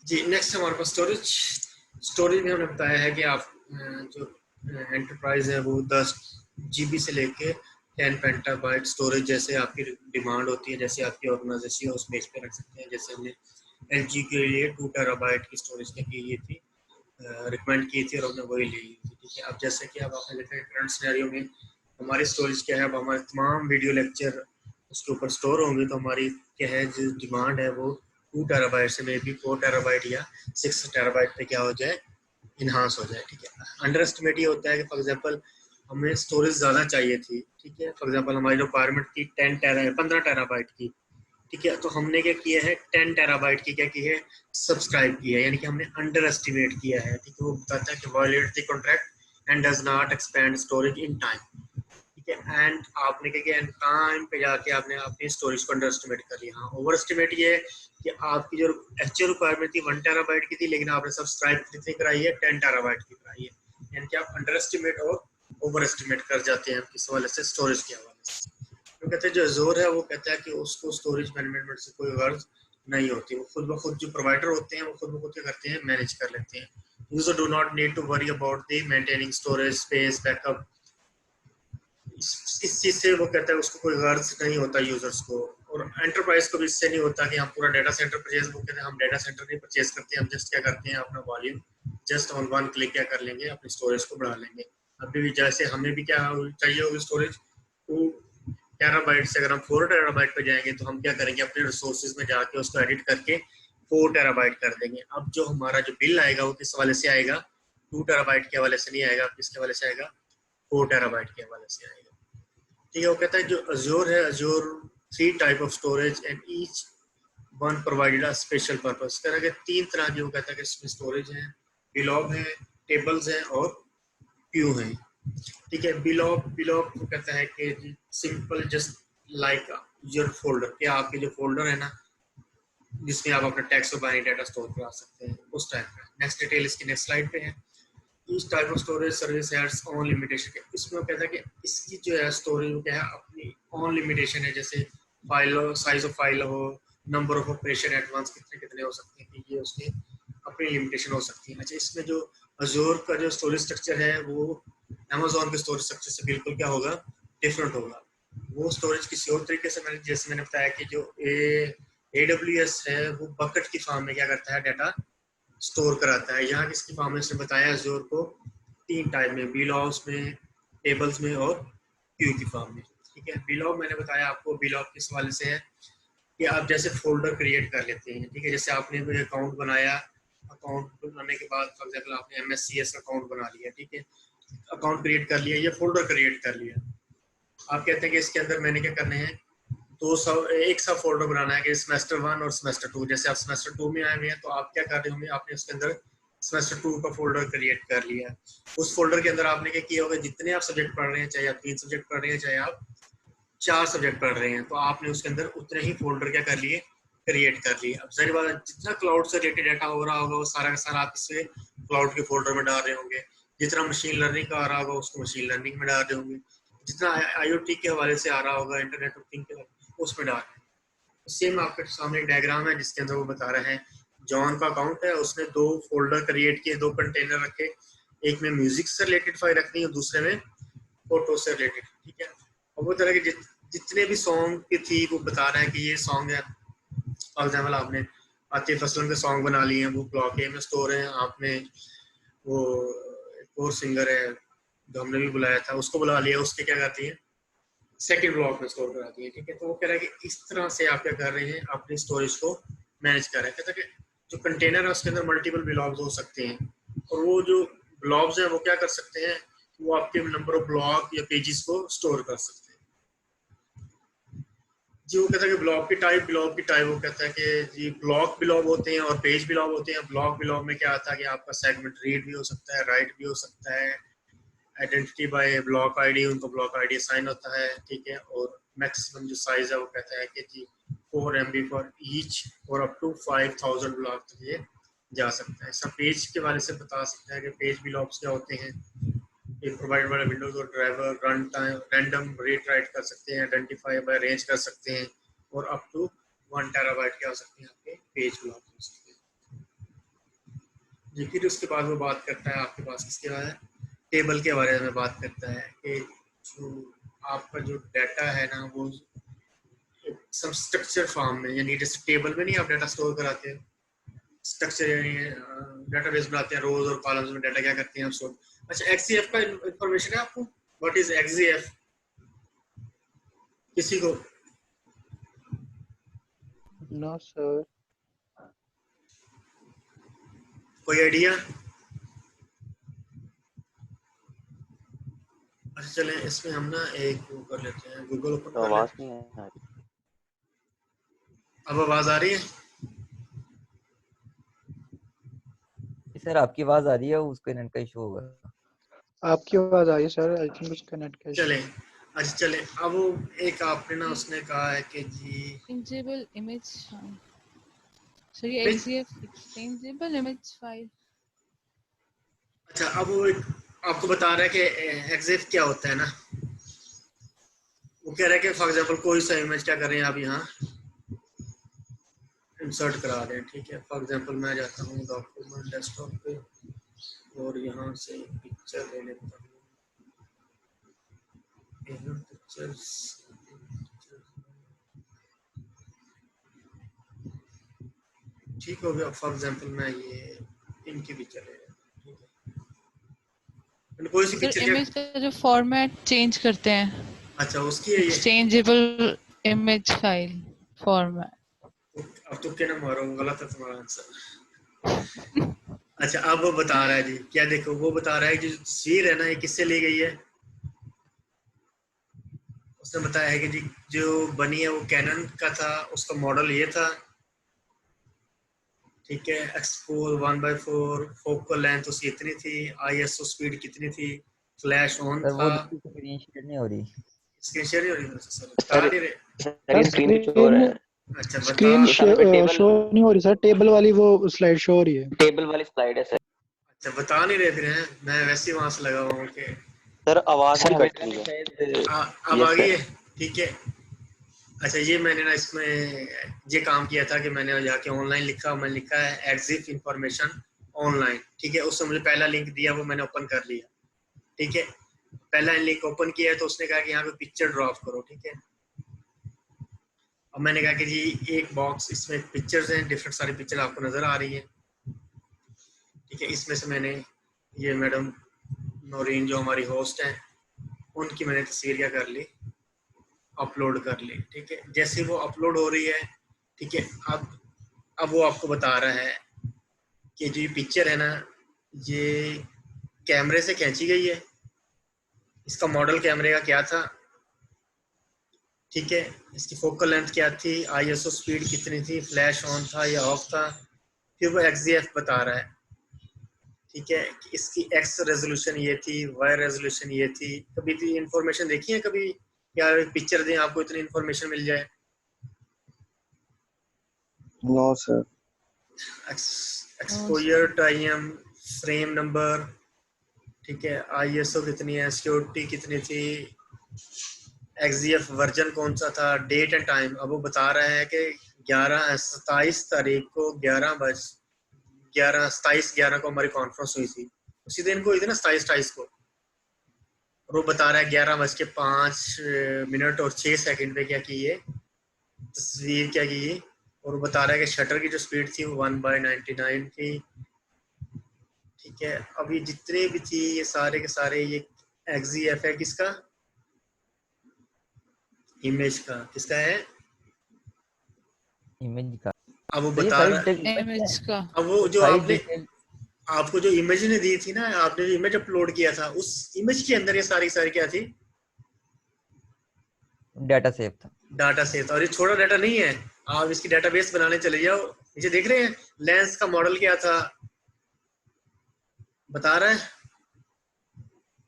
जी, next हमारे पास storage में हमने बताया है कि आप जो एंटरप्राइज है वो 10 जीबी से लेके 10 पेंटाबाइट स्टोरेज जैसे आपकी डिमांड होती है, जैसे आपकी ऑर्गेनाइजेशन उस बेस पे रख सकते हैं। जैसे हमने एलजी के लिए 2 टेराबाइट की स्टोरेज की थी, रिकमेंड की थी और हमने वही ली थी। ठीक है, अब जैसे कि अब आपने देखा है करंट सिनेरियो में हमारी स्टोरेज क्या है, अब हमारे तमाम वीडियो लेक्चर उसके ऊपर स्टोर होंगे, तो हमारी क्या है जो डिमांड है वो 2 टेराबाइट से मे बी 4 टेराबाइट या 6 टेराबाइट पे क्या हो जाए, इन्हांस हो जाए। ठीक है, अंडर एस्टिमेट ये होता है कि फॉर एग्जांपल हमें स्टोरेज ज़्यादा चाहिए थी। ठीक है, फॉर एग्जांपल हमारी रिक्वायरमेंट थी 15 टेराबाइट की। ठीक है, तो हमने क्या किया है, 10 टेराबाइट की क्या की है, सब्सक्राइब की है, यानी कि हमने अंडर एस्टिमेट किया है। ठीक है, वो बताता है कि violate the contract and does not expand storage in time. ठीक है, एंड आपने क्या किया, टाइम पे जाके आपने अपनी स्टोरेज को अंडर एस्टिमेट कर लिया। हाँ, ओवर एस्टिमेट ये है कि आपकी जो एक्चुअल रिक्वायरमेंट थी 1 टेराबाइट की थी, लेकिन आपने सब्सक्राइब कितनी कराई है, 10 टेराबाइट की कराई है। यानी कि आप अंडर एस्टिमेट और ओवर एस्टिमेट कर जाते हैं किस हवाले से, स्टोरेज के हवाले से। तो कहते हैं जो जोर है वो कहता है कि उसको स्टोरेज मैनेजमेंट से कोई गर्ज नहीं होती, वो खुद ब खुद जो प्रोवाइडर होते हैं वो खुद ब खुद क्या करते हैं, मैनेज कर लेते हैं। User do not need to worry about the maintaining storage space backup. इस चीज से वो कहता है उसको कोई गर्ज नहीं होता यूजर्स को, और एंटरप्राइज को भी इससे नहीं होता कि हम पूरा डेटा सेंटर परचेज, वो कहते हैं हम डेटा सेंटर नहीं परचेज करते हैं, हम जस्ट क्या करते हैं अपना volume just on one click क्या कर लेंगे, अपनी स्टोरेज को बढ़ा लेंगे। अभी भी जैसे हमें भी क्या चाहिए होगी स्टोरेज, वो टेराबाइट से अगर हम 4 टेराबाइट पे जाएंगे तो हम क्या करेंगे, अपने रिसोर्सेज में जाके उसको एडिट करके 4 टेराबाइट कर देंगे। अब जो हमारा जो बिल आएगा वो किस हवाले से आएगा, 2 टेराबाइट के हवाले से नहीं आएगा, किसके हवाले से आएगा, 4 टेराबाइट के हवाले से आएगा। ठीक है, वो कहता है जो अजूर है, Azzur 3 type of storage and each one provided a special purpose. कह रहा है कि 3 तरह की वो कहता है कि इसमें स्टोरेज है, बिलॉग है, टेबल्स हैं और क्यू हैं। ठीक है, बिलॉग वो कहता है कि simple just like your folder, क्या आपके जो फोल्डर है ना जिसमें आप अपना टेक्स्ट और बाइनरी डाटा स्टोर करा सकते हैं, उस टाइप का। नेक्स्ट डिटेल इसकी नेक्स्ट स्लाइड पे है। इस type of storage service has own limitation. इसमें वो कहता है कि इसकी जो है स्टोरेज वो क्या है, अपनी ओन लिमिटेशन है। जैसे फाइल हो, साइज ऑफ फाइल हो, नंबर ऑफ ऑपरेशन एडवांस कितने कितने हो सकते हैं, कि ये उसकी अपनी लिमिटेशन हो सकती है। अच्छा, इसमें जो अजूर का जो स्टोरेज स्ट्रक्चर है वो अमेजोन के स्टोरेज स्ट्रक्चर से बिल्कुल क्या होगा, डिफरेंट होगा। वो स्टोरेज किसी और तरीके से, मैंने जैसे मैंने बताया कि जो AWS है वो बकेट की फॉर्म में क्या करता है, डाटा स्टोर कराता है। यहाँ किसकी फॉर्म में उसने बताया अजूर को 3 टाइप में, बिलॉग्स में, टेबल्स में और क्यू की फॉर्म में। ठीक है, बिलॉग मैंने बताया आपको, बिलॉग किस वाले से है कि आप जैसे फोल्डर क्रिएट कर लेते हैं। ठीक है, जैसे आपने कोई अकाउंट बनाया, अकाउंट बनाने के बाद फॉर एग्जाम्पल आपने MSCS अकाउंट बना लिया। ठीक है, अकाउंट क्रिएट कर लिया, ये फोल्डर क्रिएट कर लिया। आप कहते हैं कि इसके अंदर मैंने क्या करने हैं, एक सा फोल्डर बनाना है कि सेमेस्टर 1 और सेमेस्टर 2। जैसे आप सेमेस्टर 2 में आए हुए हैं तो आप क्या कर रहे होंगे, आपने उसके अंदर सेमेस्टर 2 का फोल्डर क्रिएट कर लिया। उस फोल्डर के अंदर आपने क्या किया होगा, जितने आप सब्जेक्ट पढ़ रहे हैं, चाहे आप 3 सब्जेक्ट पढ़ रहे हैं, चाहे आप 4 सब्जेक्ट पढ़ रहे हैं, तो आपने उसके अंदर उतने ही फोल्डर क्या कर लिए, क्रिएट कर लिए। अब सारी बात, जितना क्लाउड से रिलेटेड डाटा हो रहा होगा वो सारा का सारा आप इससे क्लाउड के फोल्डर में डाल रहे होंगे। जितना मशीन लर्निंग का आ रहा होगा उसको मशीन लर्निंग में डाल रहे होंगे। जितना IoT के हवाले से आ रहा होगा, इंटरनेट ऑफ थिंग के, उसमें डाल रहे हैं। सेम आपके सामने एक डायग्राम है जिसके अंदर वो बता रहे हैं, जॉन का अकाउंट है, उसने 2 फोल्डर क्रिएट किए, 2 कंटेनर रखे। एक में म्यूजिक से रिलेटेड फाइल रखनी है, दूसरे में फोटो से रिलेटेड। ठीक है, और वो तरह के जितने भी सॉन्ग की थी वो बता रहे हैं कि ये सॉन्ग है। फॉर एग्जाम्पल आपने आतिफ असलम के सॉन्ग बना लिए हैं, वो ब्लॉक ए में स्टोर है। आपने वो एक और सिंगर है जो हमने भी बुलाया था, उसको बुला लिया, उसके क्या करती है, सेकंड ब्लॉक में स्टोर कराती है। ठीक है, तो वो कह रहा है कि इस तरह से आप क्या कर रहे हैं, अपनी स्टोरेज को मैनेज कर रहे हैं। कहता है कि जो कंटेनर है उसके अंदर मल्टीपल ब्लॉक्स हो सकते हैं, और वो जो ब्लॉक्स हैं वो क्या कर सकते हैं, वो आपके नंबर ऑफ ब्लॉक या पेजेस को स्टोर कर सकते हैं। जी, वो कहता है कि ब्लॉक की टाइप वो कहता है कि जी ब्लॉक ब्लॉक होते हैं और पेज ब्लॉक होते हैं। ब्लॉक ब्लॉक में क्या आता है कि आपका सेगमेंट रीड भी हो सकता है, राइट भी हो सकता है। आइडेंटिटी बाय ब्लॉक आईडी, उनको ब्लॉक आईडी साइन होता है। ठीक है, और मैक्सिमम जो साइज है वो कहता है कि जी 4 MB फॉर ईच, और अप टू 5000 ब्लॉक तक ये जा सकता है। सब पेज के बारे से बता सकता है कि पेज ब्लॉक्स क्या होते हैं। एक प्रोवाइड वाला विंडोज और driver run time random read write कर सकते हैं, आइडेंटिफाई बाय रेंज कर सकते हैं, और अप टू 1 टेराबाइट क्या हो सकते हैं, आपके पेज ब्लॉक हो सकते हैं। जी, फिर उसके बाद वो बात करता है आपके पास किसके बारे में, टेबल के बारे में बात करता है कि जो आपका जो डाटा है ना वो सब स्ट्रक्चर फॉर्म में, यानी जैसे टेबल में नहीं आप डाटा स्टोर कराते हैं, स्ट्रक्चर यानी डाटाबेस बनाते हैं, रोज और कॉलम्स में डाटा क्या करते हैं आप स्टोर। अच्छा, एक्ससीएफ का इंफॉर्मेशन है आपको? What is XCF? किसी को नो सर। कोई आइडिया? अच्छा चलें, इसमें हम ना एक वो कर लेते हैं, गूगल ओपन तो कर आवाज लेते हैं। नहीं आ रही। अब आवाज आ रही है? सर आपकी आवाज आ रही है, उसको नेट का इशू होगा। आपकी आवाज आ रही है सर, आई थिंक उसका नेट का चले, अच्छा चले। अब वो एक आपने ना उसने कहा है कि जी Extensible image file. Sorry, नहीं, XCF extensible image file. अच्छा अब वो एक आपको बता रहा है कि एक्सएफ क्या होता है ना। वो कह रहा है कि फॉर एग्जांपल कोई सा इमेज क्या कर रहे हैं आप यहाँ इंसर्ट करा रहे हैं, ठीक है। फॉर एग्जांपल मैं जाता हूँ डॉक्यूमेंट डेस्कटॉप पे और यहाँ से पिक्चर ले लेता हूँ, पिक्चर्स, ठीक हो गया। फॉर एग्जांपल मैं ये इनकी पिक्चर ले रहा हूँ, ठीक है। कोई सी सर पिक्चर क्या, इमेज का जो फॉर्मेट चेंज करते हैं, अच्छा उसकी है ये। Exchangeable image file format. अब तो क्या ना मारो, गलत है तुम्हारा आंसर। अच्छा अब वो बता रहा है जी, क्या देखो वो बता रहा है जो तस्वीर है ना ये किससे ली गई है। उसने बताया है कि जी जो बनी है वो कैनन का था, उसका मॉडल ये था, ठीक है। एक्सपोज 1/4, फोकल लेंथ उसकी इतनी थी, आईएसओ स्पीड कितनी थी, फ्लैश ऑन सर वो था। स्क्रीन शेयर नहीं हो रही। स्क्रीन शेयर नहीं हो रही सर, सर बता नहीं रहे। सर ये स्क्रीन पे शो हो रहा है। अच्छा बता, स्क्रीन ये सारे पे टेबल, शो नहीं हो रही सर, टेबल वाली वो स्लाइड शो हो रही है। टेबल वाली स्लाइड है सर। अच्छा बता नहीं रहे फिर हैं, मैं वैसे ही वहां से लगा हुआ हूँ कि सर आवाज भी कट रही है। शायद अब आ यस गई सर। है, ठीक है। अच्छा ये मैंने ना इसमें ये काम किया था कि मैंने जाके ऑनलाइन लिखा, मैंने लिखा है एक्सिफ इंफॉर्मेशन ऑनलाइन, ठीक है। उसने मुझे पहला लिंक दिया, वो मैंने ओपन कर लिया, ठीक है। पहला लिंक ओपन किया है तो उसने कहा कि यहाँ पे पिक्चर ड्रॉप करो, ठीक है। अब मैंने कहा कि जी एक बॉक्स इसमें पिक्चर्स हैं, डिफरेंट सारी पिक्चर आपको नजर आ रही है, ठीक है। इसमें से मैंने ये मैडम नौरीन जो हमारी होस्ट हैं उनकी मैंने तस्वीर क्या कर ली, अपलोड कर ली, ठीक है। जैसे वो अपलोड हो रही है, ठीक है, अब वो आपको बता रहा है कि जो ये पिक्चर है ना ये कैमरे से खींची गई है, इसका मॉडल कैमरे का क्या था, ठीक है। इसकी फोकल लेंथ क्या थी, आईएसओ स्पीड कितनी थी, फ्लैश ऑन था या ऑफ था। फिर वो एक्सडीएफ बता रहा है, ठीक है, कि इसकी एक्स रेजोल्यूशन ये थी, वाई रेजोल्यूशन ये थी। कभी भी इंफॉर्मेशन देखी है कभी, या पिक्चर दें आपको इतनी इंफॉर्मेशन मिल जाए? No sir. Exposure time, frame number, ठीक है, आईएसओ कितनी है, सिक्योरिटी कितनी थी, एक्सडीएफ वर्जन कौन सा था, डेट एंड टाइम। अब वो बता रहा है कि 27 तारीख को 27/11 को हमारी कॉन्फ्रेंस हुई थी, उसी दिन को हुई थी ना 27/28 को। और वो बता रहा है 11:05 और 6 सेकंड पे क्या की है तस्वीर, क्या की है। और वो बता रहा है कि शटर की जो स्पीड थी वो 1/99 थी, ठीक है। अभी जितने भी थी ये सारे के सारे ये एक्सडीएफ है, किसका, इमेज का, किसका है, इमेज का। अब वो तो ये बता सारी रहा है। डिटेल इमेज का अब वो जो सारी आपने डिटेल आपको जो इमेज ने दी थी ना, आपने जो इमेज अपलोड किया था उस इमेज के अंदर ये सारी सारी क्या थी, डाटा सेव था। Data set. और ये छोटा डाटा नहीं है, आप इसकी डाटाबेस बनाने चले जाओ, नीचे देख रहे हैं लेंस का मॉडल क्या था बता रहा है,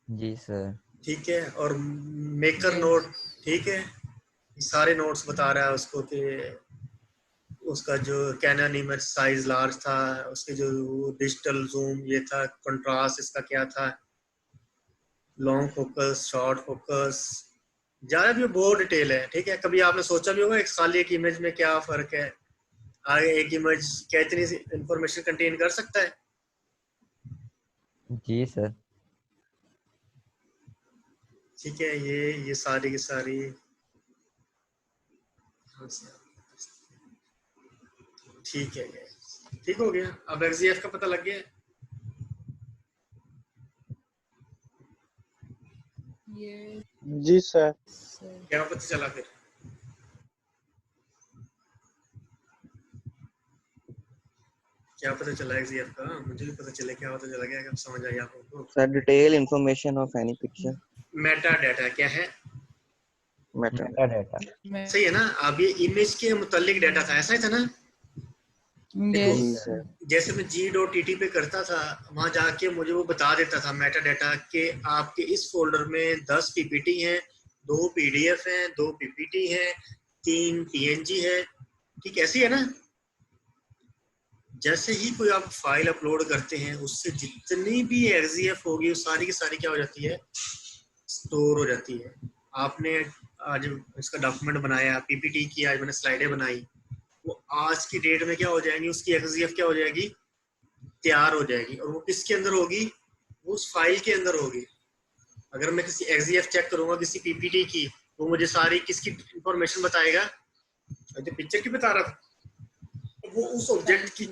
जी सर। ठीक है। और मेकर नोट, ठीक है, सारे नोट्स बता रहा है उसको कि उसका जो कैनन इमेज साइज लार्ज था, उसके जो डिजिटल जूम ये था, कंट्रास्ट इसका क्या था, लॉन्ग फोकस, शॉर्ट फोकस, ज़्यादा भी बहुत डिटेल है, ठीक है। कभी आपने सोचा भी होगा एक खाली एक इमेज में क्या फ़र्क है, आगे एक इमेज क्या इतनी इंफॉर्मेशन कंटेन कर सकता है? जी सर। ठीक है, ये सारी की सारी ठीक है, ये ठीक हो गया। अब XGF का पता लग गया। ये जी सर। क्या पता चला फिर? क्या पता चला XGF का? मुझे भी पता चले क्या पता चला, क्या कब समझ आ गया आपको? Sir detail information of any picture. Meta data क्या है? Meta data. सही है ना? अब ये इमेज के मुतालिक डाटा था, ऐसा ही था ना? देखो, जी यस सर। जैसे मैं G.tt पे करता था, वहां जाके मुझे वो बता देता था मेटा डाटा के आपके इस फोल्डर में 10 पीपीटी हैं, 2 PDF हैं, 2 PPT हैं, 3 PNG है। ठीक ऐसी है ना? जैसे ही कोई आप फाइल अपलोड करते हैं, उससे जितनी भी XGF होगी वो सारी की सारी क्या हो जाती है? स्टोर हो जाती है। आपने आज इसका डॉक्यूमेंट बनाया, PPT की, आज मैंने स्लाइडें बनाई, वो आज की डेट में क्या हो जाएंगी? उसकी XGF क्या हो जाएगी? तैयार हो जाएगी। और वो किसके अंदर होगी? वो उस फाइल के अंदर होगी। अगर मैं किसी XGF चेक करूंगा किसी PPT की, वो मुझे सारी किसकी इंफॉर्मेशन बताएगा? जो पिक्चर की बता रहा था, वो उस ऑब्जेक्ट की,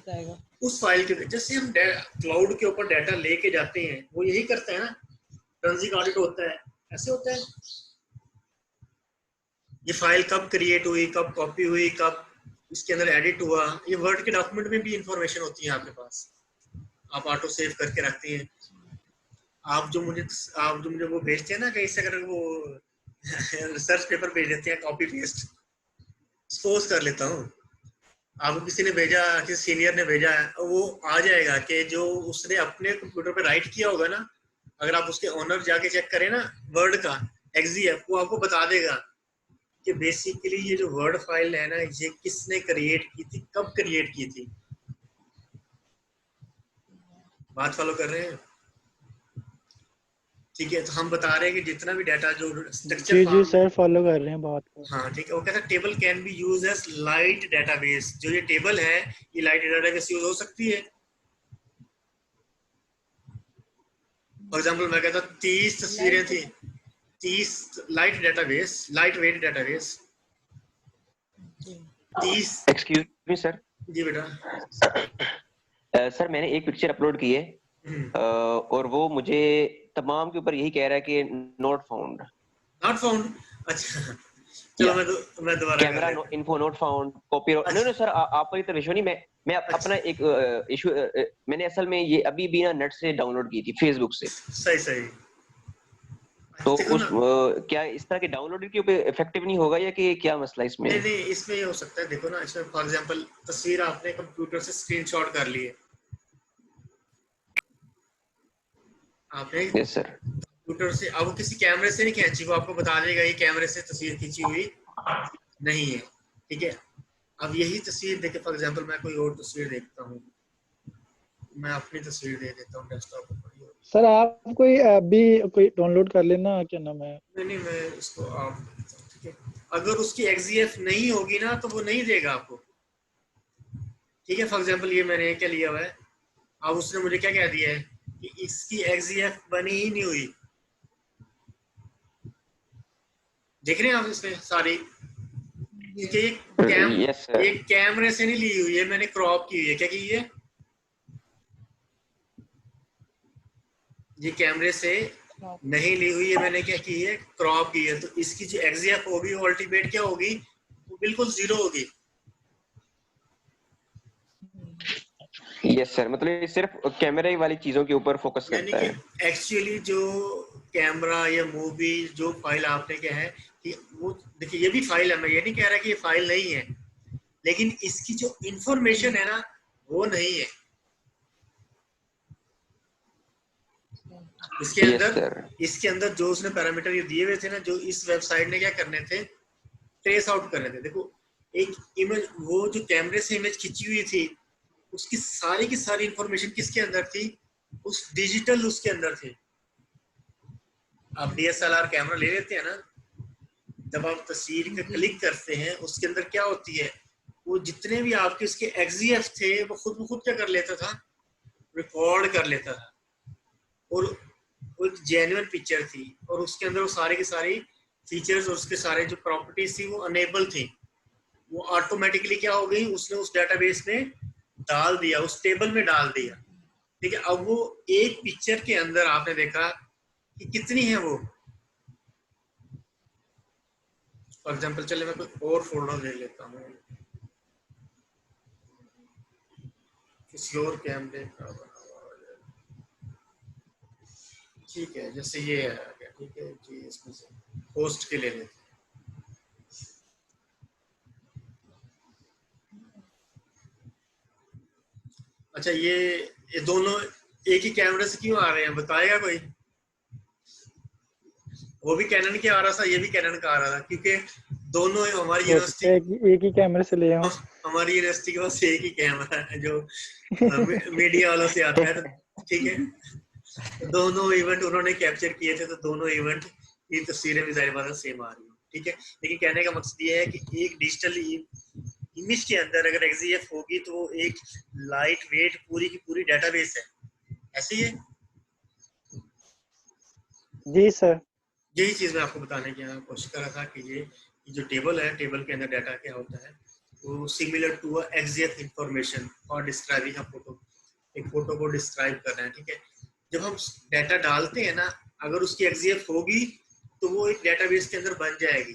उस फाइल के। जैसे हम क्लाउड के ऊपर डाटा लेके जाते हैं, वो यही करते हैं ना, ट्रांजिट ऑडिट होता है, ऐसे होता है। ये फाइल कब क्रिएट हुई, कब कॉपी हुई, कब इसके अंदर एडिट हुआ, ये वर्ड के डॉक्यूमेंट में भी इंफॉर्मेशन होती है आपके पास, आप ऑटो सेव करके रखते हैं। आप जो मुझे वो भेजते हैं ना, कहीं से अगर वो रिसर्च पेपर भेज देते हैं, कॉपी पेस्ट, सपोज कर लेता हूँ आपको किसी ने भेजा, किसी सीनियर ने भेजा, वो आ जाएगा कि जो उसने अपने कंप्यूटर पे राइट किया होगा ना, अगर आप उसके ओनर जाके चेक करें ना वर्ड का XGF, वो आपको बता देगा कि बेसिकली ये जो वर्ड फाइल है ना, ये किसने क्रिएट की थी, कब क्रिएट की थी। बात फॉलो कर रहे हैं? ठीक है, तो हम बता रहे हैं कि जितना भी डाटा जो स्ट्रक्चर जी फॉर्म, सर, फॉलो कर रहे हैं बात को। हाँ ठीक है, वो कहता है table can be use as light database. जो ये टेबल है, ये लाइट डेटाबेस यूज हो सकती है। फॉर एग्जांपल मैं कहता 30 तस्वीरें थी, 30 light database, lightweight database, 30। Excuse me sir. जी बेटा। सर मैंने एक पिक्चर अपलोड की है और वो मुझे तमाम के ऊपर यही कह रहा है कि नॉट फाउंड। Not found? अच्छा चलो मैं दोबारा कर कैमरा लेता इन्फो नॉट फाउंड, कॉपी। हूं। नो सर, आपका इतना विश्वास नहीं। मैं अच्छा, अपना एक इशू, मैंने असल में ये अभी भी ना नेट से डाउनलोड की थी, फेसबुक से। सही सही। तो देखो उस ना, क्या इस तरह के डाउनलोड के ऊपर इफेक्टिव नहीं होगा, या कि क्या मसला इसमें? नहीं नहीं, इसमें ये हो सकता है। देखो ना, इसमें फॉर एग्जांपल तस्वीर आपने कंप्यूटर से स्क्रीनशॉट कर ली है, आपने यस सर। कंप्यूटर से, अब वो किसी कैमरे से नहीं खींची, वो आपको बता देगा ये कैमरे से तस्वीर खींची हुई नहीं है। ठीक है, अब यही तस्वीर देखे, फॉर एग्जांपल मैं कोई और तस्वीर देखता हूँ, मैं अपनी तस्वीर दे देता हूँ डेस्कटॉप पर। सर आप कोई ऐप भी कोई डाउनलोड कर लेना, क्या नाम है। नहीं नहीं, मैं इसको आप, ठीक है, अगर उसकी XGF नहीं होगी ना तो वो नहीं देगा आपको। ठीक है, फॉर एग्जांपल ये मैंने क्या लिया हुआ है, अब उसने मुझे क्या कह दिया है कि इसकी XGF बनी ही नहीं हुई। देख रहे हैं आप इसमें सारी, यस सर। ये कैमरे से नहीं ली हुई है, मैंने क्रॉप की हुई है। क्या की है? ये कैमरे से नहीं ली हुई है, मैंने क्या की है? क्रॉप की है। तो इसकी जो XGF होगी वो अल्टीमेट क्या होगी? वो बिल्कुल 0 होगी। यस सर, मतलब ये सिर्फ कैमरे वाली चीजों के ऊपर फोकस यानी करता कि है। एक्चुअली जो कैमरा या मूवी जो फाइल आपने क्या है कि वो, देखिए ये भी फाइल है, मैं ये नहीं कह रहा कि ये फाइल नहीं है, लेकिन इसकी जो इंफॉर्मेशन है ना वो नहीं है इसके यस अंदर। सर। इसके अंदर जो उसने पैरामीटर ये दिए हुए थे ना, जो इस वेबसाइट ने क्या करने थे, ट्रेस आउट करने थे। देखो, एक इमेज, वो जो कैमरे से इमेज खींची हुई थी, उसकी सारी की सारी इंफॉर्मेशन किसके अंदर थी? उस डिजिटल उसके अंदर थी। आप DSLR कैमरा ले लेते हैं ना, जब आप तस्वीर पे क्लिक करते हैं, उसके अंदर क्या होती है, वो जितने भी आपके इसके XGF थे वो खुद ब खुद क्या कर लेता था? रिकॉर्ड कर लेता था। और वो एक जेन्युइन पिक्चर थी और उसके अंदर वो सारे के सारी फीचर्स और उसके सारे जो प्रॉपर्टीज थी वो अनेबल थी, वो ऑटोमेटिकली क्या हो गई, उसने उस डेटाबेस में डाल दिया, उस टेबल में डाल दिया। ठीक है, अब वो एक पिक्चर के अंदर आपने देखा कि कितनी है वो। फॉर एग्जाम्पल चले मैं कोई और फोल्डर ले लेता हूँ किसी और कैमरे का बना हुआ। ठीक है, जैसे ये है, ठीक है जी, इसमें से होस्ट के ले लेते हैं। अच्छा, ये दोनों एक ही कैमरे से क्यों आ रहे हैं, बताएगा कोई? वो भी कैनन के आ रहा था, ये भी कैनन का आ रहा था, क्योंकि दोनों हमारी यूनिवर्सिटी एक ही कैमरे से लिए हो। हमारी यूनिवर्सिटी के पास एक ही कैमरा है जो मीडिया वालों से आता है। ठीक है, दोनों इवेंट उन्होंने कैप्चर किए थे, तो दोनों इवेंट की तस्वीरें भी जाहिर बात है सेम आ रही है। ठीक है, लेकिन कहने का मकसद ये है कि एक डिजिटल इमेज के अंदर अगर XGF होगी तो वो एक लाइट वेट पूरी की पूरी डेटाबेस है, ऐसे ही है। जी सर, यही चीज मैं आपको बताने की कोशिश कर रहा था कि ये जो टेबल है, टेबल के अंदर डाटा क्या होता है, वो सिमिलर टू XGF इंफॉर्मेशन और डिस्क्राइबिंग अ फोटो, एक फोटो को डिस्क्राइब कर रहे हैं। ठीक है, जब हम डाटा डालते हैं ना, अगर उसकी XGF होगी तो वो एक डेटाबेस के अंदर बन जाएगी।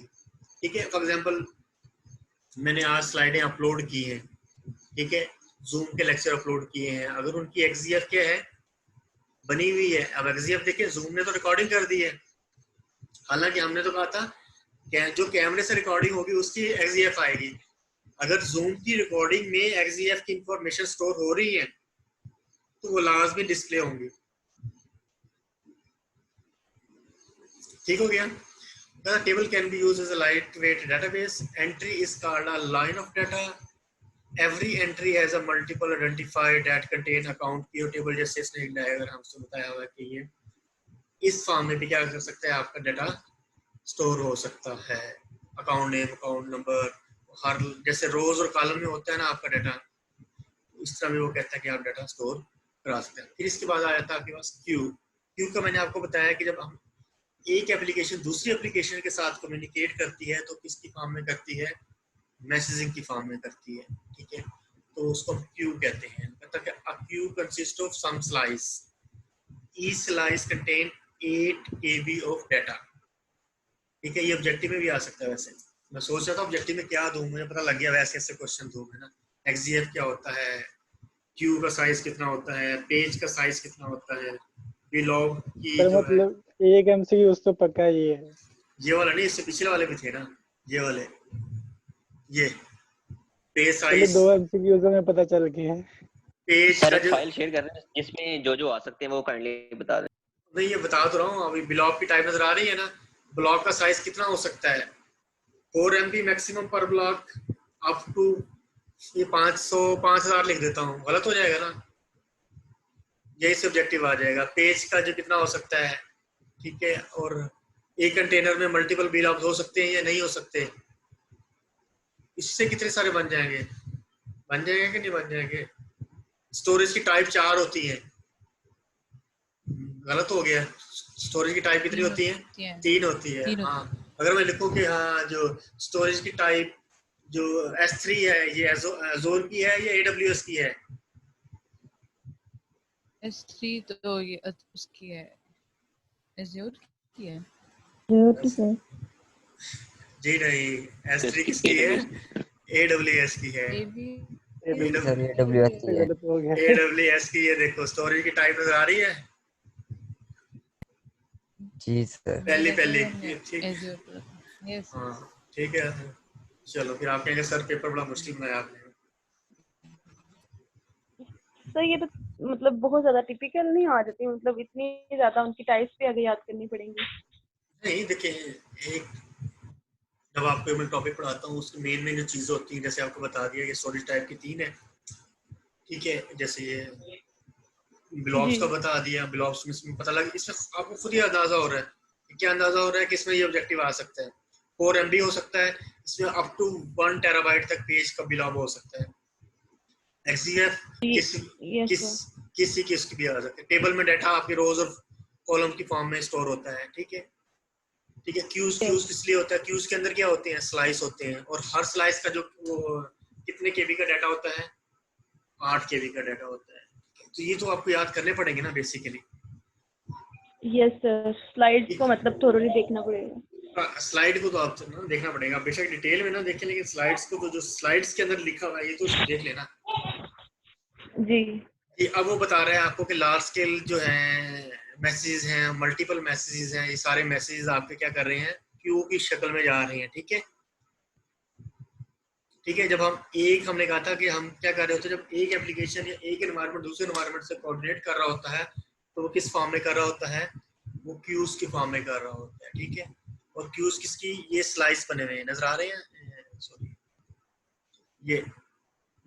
ठीक है, फॉर एग्जांपल मैंने आज स्लाइडें अपलोड की हैं, ठीक है, जूम के लेक्चर अपलोड किए हैं, अगर उनकी XGF क्या है, बनी हुई है। अब XGF देखिए, जूम ने तो रिकॉर्डिंग कर दी है, हालांकि हमने तो कहा था कि जो कैमरे से रिकॉर्डिंग होगी उसकी XGF आएगी। अगर जूम की रिकॉर्डिंग में XGF की इंफॉर्मेशन स्टोर हो रही है तो वो लाजमी डिस्प्ले होंगी। ठीक हो गया। The table can be used as a lightweight database. Entry is called a line of data. Every entry has a multiple identifier that contain account की टेबल जैसे इसने एक डायग्राम हमसे बताया हुआ है कि ये इस फॉर्म में भी क्या कर सकता है, आपका डाटा स्टोर हो सकता है। अकाउंट नेम, अकाउंट नंबर, हर जैसे रोज और कॉलम में होता है ना आपका डाटा, इस तरह भी वो कहता है कि आप डाटा स्टोर करा सकते हैं। फिर इसके बाद आ जाता है आपके पास क्यू का मैंने आपको बताया कि जब हम एक एप्लीकेशन दूसरी एप्लीकेशन के साथ कम्युनिकेट करती है तो किसकी फॉर्म में करती है, मैसेजिंग की फॉर्म में करती है। ठीक है, तो उसको क्यू कहते हैं। मतलब कि a queue consist of some slice, each slice contain 8 KB of data. ठीक है, ये ऑब्जेक्टिव में भी आ सकता है। वैसे मैं सोच रहा था ऑब्जेक्टिव में क्या दूं, मुझे पता लग गया वैसे ऐसे क्वेश्चन दूं है ना। XGF क्या होता है, क्यू का साइज कितना होता है, पेज का साइज कितना होता है, ब्लॉग की सर जो मतलब एक MCQ तो पक्का ये है। ये वाला नहीं, इससे पिछले वाले भी थे ना, ये वाले, ये पेज साइज, 2 MCQ तो मैं पता चल गया है। पेज सर का एक जो, फाइल शेयर कर रहे हैं जिसमें जो जो आ सकते हैं वो काइंडली बता दें। नहीं ये बता तो रहा हूँ। अभी ब्लॉक की टाइप नजर आ रही है ना, ब्लॉक का साइज कितना हो सकता है, 4 MB मैक्सिमम पर ब्लॉक, अप टू ये 5000 लिख देता हूँ, गलत हो जाएगा ना, यही से ऑब्जेक्टिव आ जाएगा। पेज का जो कितना हो सकता है, ठीक है, और एक कंटेनर में मल्टीपल ब्लॉक्स हो सकते हैं या नहीं हो सकते, इससे कितने सारे बन जाएंगे कि नहीं बन जाएंगे। स्टोरेज की टाइप 4 होती है, गलत हो गया, स्टोरेज की टाइप कितनी होती है, 3 होती है। हाँ, अगर मैं लिखूं कि हाँ जो स्टोरेज की टाइप जो S3 है ये Azure की है या AWS की है, S3 तो ये उसकी है, Azure की है। जी नहीं, S3 किसकी है, AWS की है। सर AWS की है। गलत हो गया। AWS की है, देखो स्टोरेज की टाइप नजर आ रही है जी सर। पहली ठीक। Azure पर, yes। हाँ ठीक है, चलो फिर आप कहेंगे सर पेपर बड़ा मुश्किल बनाया आपने। सर ये तो मतलब बहुत ज्यादा टिपिकल नहीं आ जाती, मतलब इतनी ज्यादा उनकी टाइप्स भी आगे याद करनी पड़ेंगी। नहीं देखिए, एक जब आपको मैं टॉपिक पढ़ाता हूँ उसकी मेन जो चीजें होती हैं, जैसे आपको बता दिया ये स्टोरेज टाइप की 3 है। ठीक है, जैसे ये ब्लॉक्स का बता दिया, ब्लॉक्स में इसमें पता लगा, इसमें आपको खुद ही अंदाजा हो रहा है, क्या अंदाजा हो रहा है कि इसमें ये ऑब्जेक्टिव आ सकता है। 4 MB हो सकता है, इसमें अप टू 1 टेराबाइट तक पेज का ब्लॉक हो सकता है। XGF किसी की भी आ सकती है। टेबल में डाटा आपके रोज और कॉलम की फॉर्म में स्टोर होता है, ठीक है। ठीक है, क्यूज इसलिए होता है, क्यूज के अंदर क्या होते हैं, स्लाइस होते हैं, और हर स्लाइस का जो वो कितने केबी का डाटा होता है, 8 केबी का डाटा होता है। तो ये तो आपको याद करने पड़ेंगे ना बेसिकली। यस सर, स्लाइड्स को मतलब थोड़ी देखना पड़ेगा। स्लाइड को तो आप ना देखना पड़ेगा, बेशक डिटेल में ना देखें, लेकिन स्लाइड्स को तो जो स्लाइड्स के अंदर लिखा हुआ है ये तो देख लेना जी। कि अब वो बता रहा है आपको कि लार्ज स्केल जो है मैसेजेस हैं, मल्टीपल मैसेजेस हैं, ये सारे मैसेजेस आपके क्या कर रहे हैं, क्यू की शक्ल में जा रहे हैं, ठीक है। ठीक है, जब हमने कहा था कि हम क्या कर रहे होते हैं, जब एक एप्लीकेशन या एक एनवायरनमेंट दूसरे एनवायरनमेंट से कोऑर्डिनेट कर रहा होता है तो वो किस फॉर्म में कर रहा होता है, वो क्यूज के फॉर्म में कर रहा होता है, ठीक है। और क्यूज किसकी, ये स्लाइस बने हुए हैं, नजर आ रहे हैं, सॉरी ये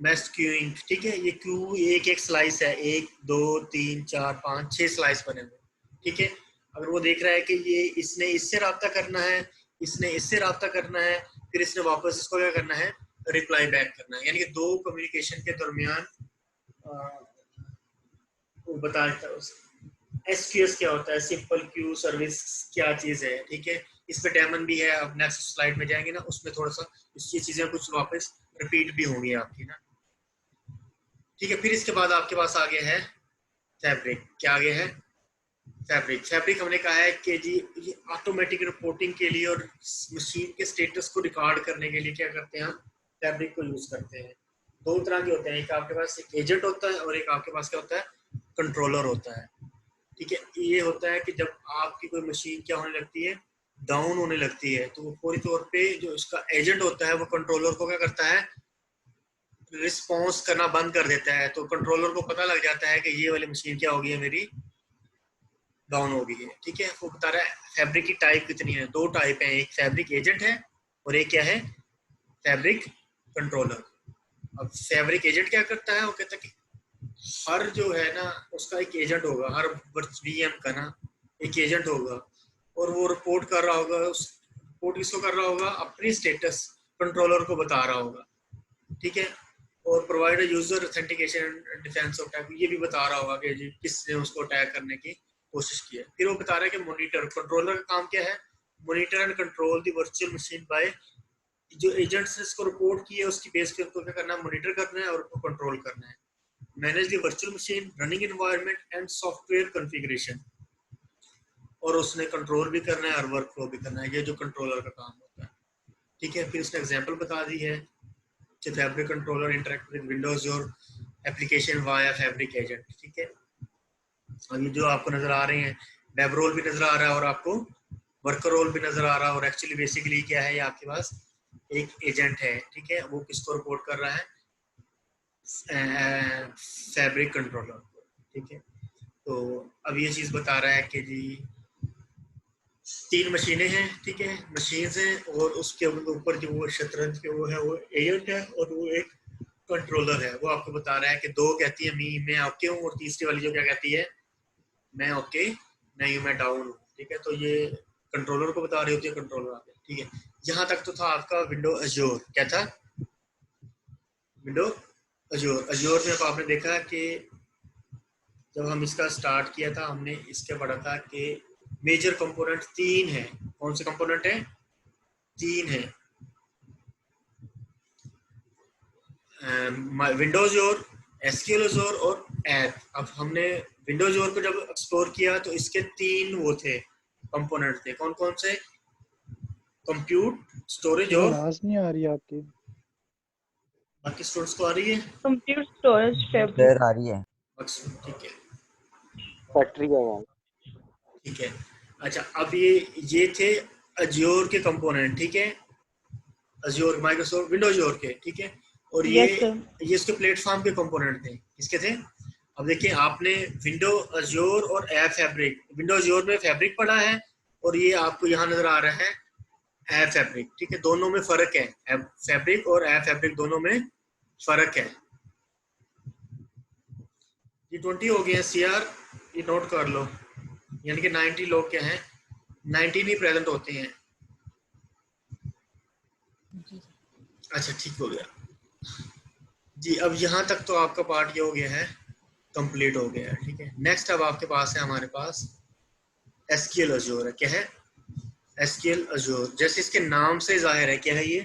मैस्ट क्यूइंग, ठीक है। ये क्यू एक एक स्लाइस है, 1 2 3 4 5 6 स्लाइस बने हुए, ठीक है। अगर वो देख रहा है कि ये इसने इससे राब्ता करना है, इसने इससे राब्ता करना है, फिर इसने वापस इसको क्या करना है, रिप्लाई बैक करना है, यानी कि दो कम्युनिकेशन के दरमियान वो बताता है उसे एसक्यूएस क्या होता है, सिंपल क्यू सर्विस क्या चीज है, ठीक है। इस पे डेमन भी है, अब नेक्स्ट स्लाइड में जाएंगे ना, उसमें थोड़ा सा ये चीजें कुछ वापस रिपीट भी होंगी आपकी ना, ठीक है। फिर इसके बाद आपके पास आगे है फैब्रिक, क्या आगे है, फैब्रिक हमने कहा है कि जी ये ऑटोमेटिक रिपोर्टिंग के लिए और मशीन के स्टेटस को रिकॉर्ड करने के लिए क्या करते हैं, हम फैब्रिक को यूज करते हैं। दो तरह के होते हैं, एक आपके पास एक एजेंट होता है और एक आपके पास क्या होता है, कंट्रोलर होता है, ठीक है। ये होता है कि जब आपकी कोई मशीन क्या होने लगती है, डाउन होने लगती है, तो वो पूरी तौर पे जो इसका एजेंट होता है वो कंट्रोलर को क्या करता है, रिस्पॉन्स करना बंद कर देता है। तो कंट्रोलर को पता लग जाता है कि ये वाली मशीन क्या हो गई है, मेरी डाउन हो गई है, ठीक है। वो बता रहा है फैब्रिक की टाइप कितनी है, 2 टाइप है, एक फैब्रिक एजेंट है और एक क्या है, फैब्रिक कंट्रोलर। अब फैब्रिक एजेंट क्या करता है, वो कहता है कि हर जो है ना उसका एक एजेंट होगा, हर वीएम का ना एक एजेंट होगा, और वो रिपोर्ट कर रहा होगा, उस रिपोर्ट किसको कर रहा होगा, अपनी स्टेटस कंट्रोलर को बता रहा होगा, ठीक है। और provide user authentication defence of attack, ये भी बता रहा होगा कि जी किसने उसको अटैक करने की कोशिश की है। फिर वो बता रहा है कि मॉनिटर, कंट्रोलर का काम क्या है, monitor and control the virtual machine by, जो एजेंट्स ने इसको रिपोर्ट की है उसकी बेस पे उसको क्या करना है, मॉनिटर करना है और उसको कंट्रोल करना है। Manage the virtual machine running environment and software configuration, और उसने कंट्रोल भी करना है और वर्क फ्लो भी करना है, ये जो कंट्रोलर का काम होता है, ठीक है। फिर उसने एग्जांपल बता दी है कि fabric controller interact with Windows और एप्लीकेशन वाया फैब्रिक एजेंट, ठीक है। अभी जो आपको नजर आ रहे हैं, वेब रोल भी नजर आ रहा है और आपको वर्कर रोल भी नजर आ रहा है, और एक्चुअली बेसिकली क्या है, ये आपके पास एक एजेंट है, ठीक है। वो किसको रिपोर्ट कर रहा है, फैब्रिक कंट्रोलर, ठीक है। तो अब ये चीज बता रहा है कि जी 3 मशीनें हैं, ठीक है, मशीन्स हैं, और उसके ऊपर जो वो शतरंज के वो है, वो एजेंट है और वो एक कंट्रोलर है। वो आपको बता रहा है कि 2 कहती है मैं ओके हूँ, और तीसरी वाली जो क्या कहती है, मैं ओके नहीं हूँ, मैं डाउन हूँ, ठीक है। तो ये कंट्रोलर को बता रही होती है, कंट्रोलर आगे, ठीक है। यहाँ तक तो था आपका विंडो अज्योर, क्या था, विंडो अज्योर में अब आपने देखा कि जब हम इसका स्टार्ट किया था हमने इसके पढ़ा था कि मेजर कंपोनेंट 3 है। कौन से कंपोनेंट है, 3 है, विंडोज और एसक्यूएल और ऐप। अब हमने विंडोज को जब एक्सप्लोर किया तो इसके 3 वो थे, कंपोनेंट थे, कौन कौन से, कंप्यूट, स्टोरेज और आवाज नहीं आ रही आपकी, बाकी स्टूडेंट्स को आ रही है, कंप्यूट, स्टोरेज, फैब्रिक। सर आ रही है। ठीक है, फैक्ट्री का नाम, ठीक है। अच्छा, अब ये थे अज्योर के कंपोनेंट, ठीक है, अज्योर माइक्रोसॉफ्ट विंडोज अज्योर के, ठीक है। और ये इसके प्लेटफॉर्म के कंपोनेंट थे, किसके थे। अब देखिए आपने विंडो अज्योर और ऐप फैब्रिक, विंडो अज्योर में फैब्रिक पढ़ा है और ये आपको यहाँ नजर आ रहा है ऐप फैब्रिक, ठीक है। दोनों में फर्क है, ऐप फैब्रिक और ऐप फैब्रिक दोनों में फर्क है। ये 20 हो गए हैं सीआर, ये नोट कर लो, यानी कि 90 लोग क्या हैं, 19 ही प्रेजेंट होते हैं। अच्छा ठीक हो गया जी। अब यहाँ तक तो आपका पार्ट ये हो गया है, कंप्लीट हो गया है, ठीक है। नेक्स्ट अब आपके पास है हमारे पास SQL Azure है। क्या है? SQL Azure। जैसे इसके नाम से जाहिर है, क्या है ये?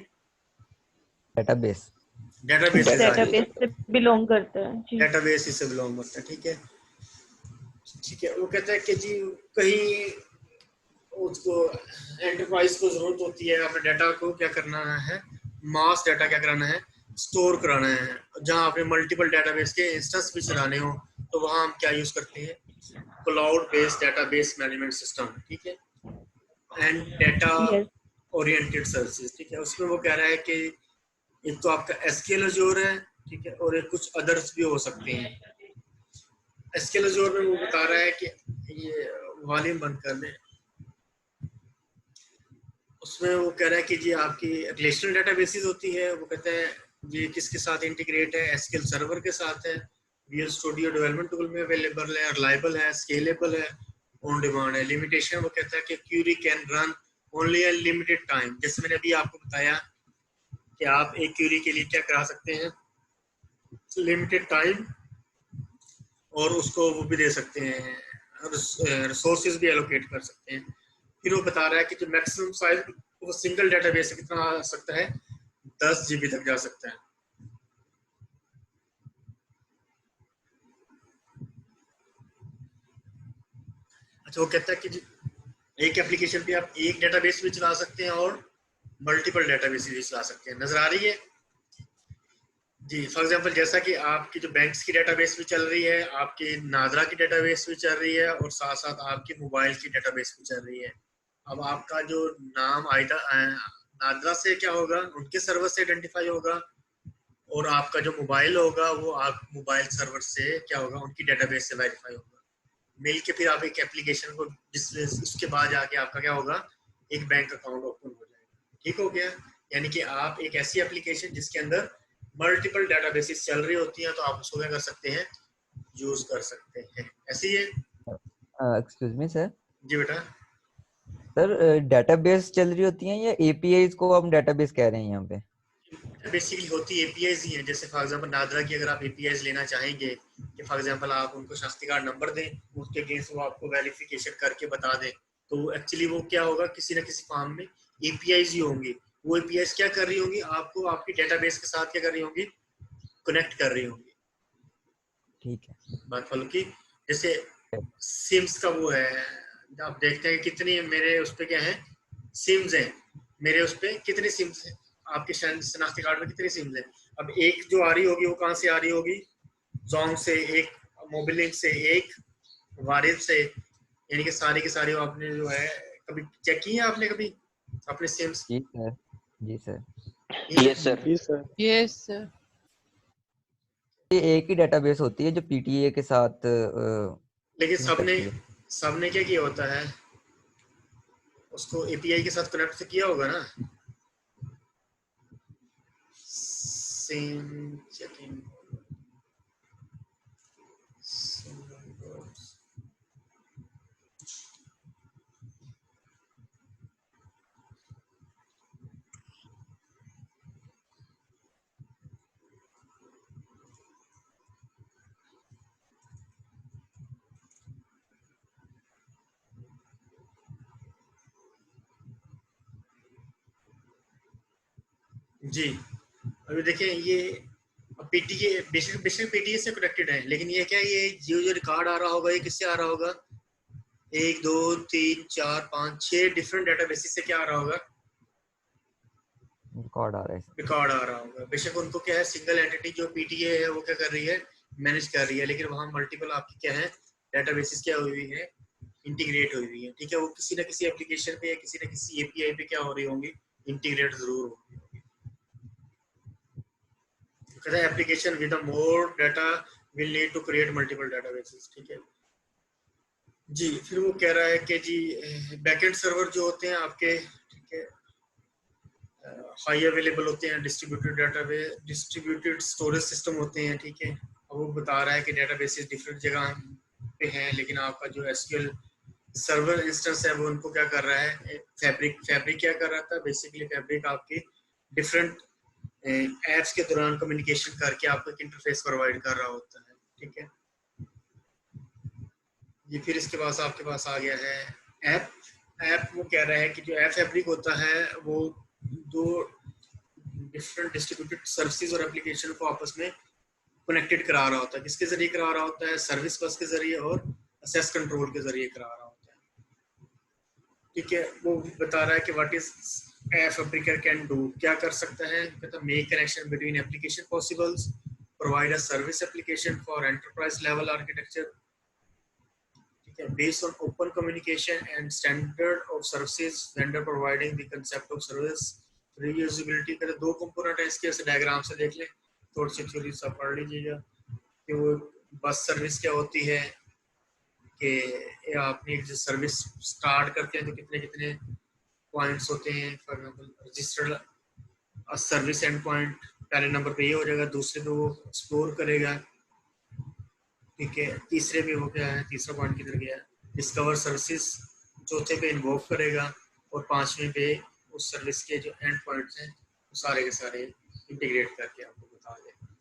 डेटाबेस। डेटाबेस से जाहिर है, डेटाबेस से बिलोंग करता है जी। डेटाबेस इससे बिलोंग करता है। ठीक है, ठीक है। वो कहता है कि जी कहीं उसको एंटरप्राइज को जरूरत होती है अपने डाटा को क्या करना है, मास डाटा क्या कराना है, स्टोर कराना है, जहां आपने मल्टीपल डाटाबेस के इंस्टेंस भी चलाने हो, तो वहां हम क्या यूज करते हैं, cloud based database management system. ठीक है, and data yes oriented services. ठीक है, उसमें वो कह रहा है कि एक तो आपका SQL Azure है, ठीक है, और एक कुछ अदर्स भी हो सकते हैं। SQL Azure में वो बता रहा है कि ये वॉल्यूम बंद कर दें, उसमें वो कह रहा है कि जी आपकी रिलेशनल डेटाबेसेस होती है, वो कहते हैं ये किसके साथ इंटीग्रेट है, SQL सर्वर के साथ है, Visual Studio डेवलपमेंट टूल में अवेलेबल है, रिलायबल है, स्केलेबल है, ऑन डिमांड है। लिमिटेशन वो कहता है कि query can run only a limited time. जैसे मैंने अभी आपको बताया कि आप एक क्यूरी के लिए क्या करा सकते हैं, लिमिटेड टाइम, और उसको वो भी दे सकते हैं, रिसोर्सेज भी एलोकेट कर सकते हैं। फिर वो बता रहा है कि जो मैक्सिमम साइज वो सिंगल डेटाबेस से कितना आ सकता है, 10 GB तक जा सकता है। अच्छा, वो कहता है कि जी एक एप्लीकेशन पे आप एक डेटाबेस भी चला सकते हैं और मल्टीपल डेटाबेस भी चला सकते हैं। नजर आ रही है जी? फॉर एग्जांपल जैसा कि आपकी जो बैंक्स की डेटाबेस भी चल रही है, आपकी नादरा की डेटाबेस भी चल रही है, और साथ साथ आपकी मोबाइल की डेटाबेस भी चल रही है। अब आपका जो नाम आइदा नादरा से क्या होगा, उनके सर्वर से आइडेंटिफाई होगा, और आपका जो मोबाइल होगा वो आप मोबाइल सर्वर से क्या होगा, उनकी डेटाबेस से वेरीफाई होगा। मिल के फिर आप एक एप्लीकेशन को, जिससे उसके बाद जाके आपका क्या होगा, एक बैंक अकाउंट ओपन हो जाएगा। ठीक हो गया? यानी कि आप एक ऐसी एप्लीकेशन जिसके अंदर मल्टीपल डेटाबेसेस चल रही होती हैं, तो आप उसको क्या कर सकते हैं, यूज कर सकते हैं। ऐसी है एक्सक्यूज मी सर। जी बेटा। सर डेटाबेस चल रही होती हैं या एपीआईज को हम डेटाबेस कह रहे हैं यहाँ पे? बेसिकली होती एपीआईज ही हैं। जैसे फॉर एग्जांपल नादरा की अगर आप एपीआईज लेना चाहेंगे, कि फॉर एग्जांपल आप उनको शनाख्ती कार्ड नंबर दें, उसके अगेंस्ट वो आपको वेरिफिकेशन करके बता दें, तो एक्चुअली वो क्या होगा, किसी न किसी फॉर्म में एपीआईज ही होंगी। वो एपीआईज क्या कर रही होंगी, आपको आपकी डेटाबेस के साथ क्या कर रही होंगी, कनेक्ट कर रही होंगी। ठीक है। बात फॉलो की। जैसे सिम्स का वो है, आप देखते हैं कितनी मेरे उस पे क्या है, सिम्स हैं मेरे उस पे, कितनी सिम्स हैं आपके शनाख्ती कार्ड में, कितनी सिम्स हैं। अब एक जो आ रही होगी वो कहाँ से आ रही होगी, जोंग से एक, मोबिलिंक से एक, वारिद से, यानी कि सारी की सारी आपने जो है कभी चेक की है आपने कभी अपने सिम्स? जी सर। जी सर। Yes sir. जी सर। Yes sir. ये एक ही डेटाबेस होती है जो पीटीए के साथ लेकिन लिंक करती है। सबने क्या किया होता है, उसको एपीआई के साथ कनेक्ट तो किया होगा ना। सिम चेकिंग, जी। अभी देखिए ये पीटीए बेसिक बेसिक पीटीए से कनेक्टेड है, लेकिन ये क्या है, ये जो रिकॉर्ड आ रहा होगा ये किससे आ रहा होगा, 1 2 3 4 5 6 डिफरेंट डेटाबेसेस से क्या आ रहा होगा, रिकॉर्ड आ रहा है। रिकॉर्ड आ रहा होगा। बेशक उनको क्या है, सिंगल एंटिटी जो पीटीए है वो क्या कर रही है, मैनेज कर रही है, लेकिन वहां मल्टीपल आपकी क्या है, डेटाबेसेस क्या हुई है, इंटीग्रेट हुई हुई है। ठीक है, वो किसी ना किसी एप्लीकेशन पे या किसी ना किसी एपीआई पे क्या हो रही होंगी, इंटीग्रेट जरूर होगी। कहता है application with more data will need to create multiple databases. ठीक है जी। फिर वो कह रहा है कि जी बैकएंड सर्वर जो होते हैं आपके, ठीक है, हाई अवेलेबल होते हैं, distributed database, distributed storage system होते हैं। ठीक है, और वो बता रहा है कि डेटाबेसेस डिफरेंट जगह पे हैं, लेकिन आपका जो एसक्यूएल सर्वर इंस्टेंस है वो उनको क्या कर रहा है, फैब्रिक क्या कर रहा था, बेसिकली फैब्रिक आपकी डिफरेंट एप्स के दौरान कम्युनिकेशन करके आपको एक इंटरफेस प्रोवाइड कर रहा होता है। ठीक है, ये फिर इसके पास आपके पास आ गया है ऐप ऐप वो कह रहा है कि जो ऐप फैब्रिक होता है वो दो डिफरेंट डिस्ट्रीब्यूटेड सर्विसेज और एप्लीकेशन को आपस में कनेक्टेड करा रहा होता है। किसके जरिए करा रहा होता है? सर्विस बस के जरिए और असेस कंट्रोल के जरिए करा रहा होता है। ठीक है, वो बता रहा है कि what is AppFabric can do, क्या कर सकता है? कहता है make connection between application possibles, provide a service application for enterprise level architecture, based on open communication and standard of services vendor providing the concept of service reusability। का दो component है इसके, ऐसे डायग्राम से देख लें, थोड़ी सी थ्योरी सब पढ़ लीजिएगा कि वो बस सर्विस क्या होती है, कि आपने जो सर्विस स्टार्ट करते हैं तो कितने कितने पॉइंट्स होते हैं। For example registered service and point पहले नंबर पे ये हो जाएगा, दूसरे पे वो एक्सप्लोर करेगा। ठीक है, तीसरे पे वो क्या है, तीसरा पॉइंट किधर गया, डिस्कवर सर्विसेज, चौथे पे इन्वोक करेगा, और पांचवें पे उस सर्विस के जो एंड पॉइंट्स हैं वो सारे के सारे इंटीग्रेट करके आपको बता देगा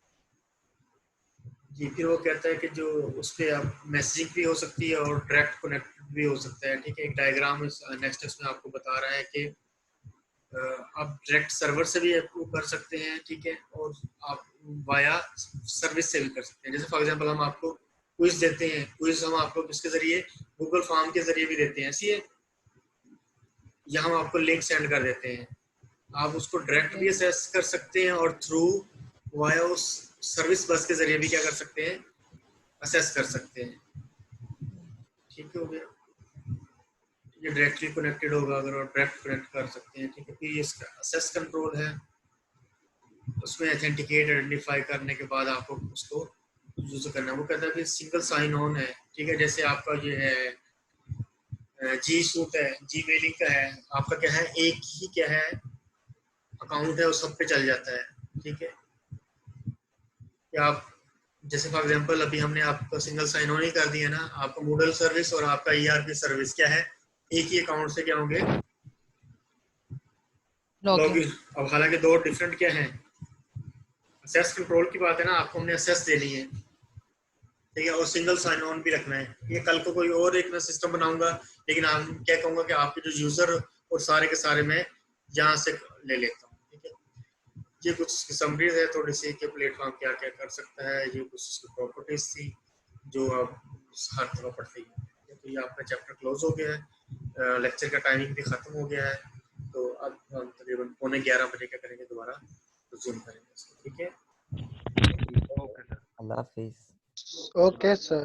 जी। फिर वो कहता है कि जो उस पर आप मैसेजिंग भी हो सकती है और डायरेक्ट कनेक्ट भी हो सकता है। ठीक है, एक डायग्राम नेक्स्ट इसमें आपको बता रहा है कि आप डायरेक्ट सर्वर से भी अप्रूव कर सकते हैं। ठीक है, और आप वाया सर्विस से भी कर सकते हैं। जैसे फॉर एग्जांपल हम आपको क्विज देते हैं, क्विज हम आपको किसके जरिए, गूगल फॉर्म के जरिए भी देते हैं, ऐसी है, या हम आपको लिंक सेंड कर देते हैं, आप उसको डायरेक्ट भी असेस कर सकते हैं और थ्रू वाया उस सर्विस बस के जरिए भी क्या कर सकते हैं, असेस कर सकते हैं। ठीक हो गया, ये डायरेक्टली कनेक्टेड होगा अगर आप डायरेक्ट कनेक्ट कर सकते हैं। ठीक है, फिर इसका असेस कंट्रोल है, उसमें ऑथेंटिकेट आइडेंटिफाई करने के बाद आपको उसको यूज करना है। वो कहता है कि सिंगल साइन ऑन है। ठीक है, जैसे आपका ये है जी सूट है, जी मेलिंग का है, आपका क्या है, एक ही क्या है अकाउंट है, वो सब पे चल जाता है। ठीक है, कि आप जैसे फॉर एग्जांपल अभी हमने आपको सिंगल साइन ऑन ही कर दिया ना, आपका मूडल सर्विस और आपका ईआरपी सर्विस क्या है, एक ही अकाउंट से क्या होंगे, लॉगिन। अब हालांकि दो डिफरेंट क्या है, असेस कंट्रोल की बात है ना, आपको हमने असेस देनी है। ठीक है, और सिंगल साइन ऑन भी रखना है। ये कल को कोई और एक मैं सिस्टम बनाऊंगा, लेकिन हम क्या कहूंगा कि आपके जो यूजर और सारे के सारे मैं यहाँ से ले लेता हूँ। ठीक है, ये कुछ समरीज है थोड़ी सी कि प्लेटफॉर्म क्या क्या कर सकता है, ये कुछ उसकी प्रॉपर्टीज थी जो आप हर जगह पढ़ते ही हैं। तो ये आपका चैप्टर क्लोज हो गया है, लेक्चर का टाइमिंग भी खत्म हो गया है, तो अब हम तकरीबन 11:15 बजे क्या करेंगे, दोबारा रिज्यूम करेंगे। ठीक है, अल्लाह हाफिज। Okay, sir.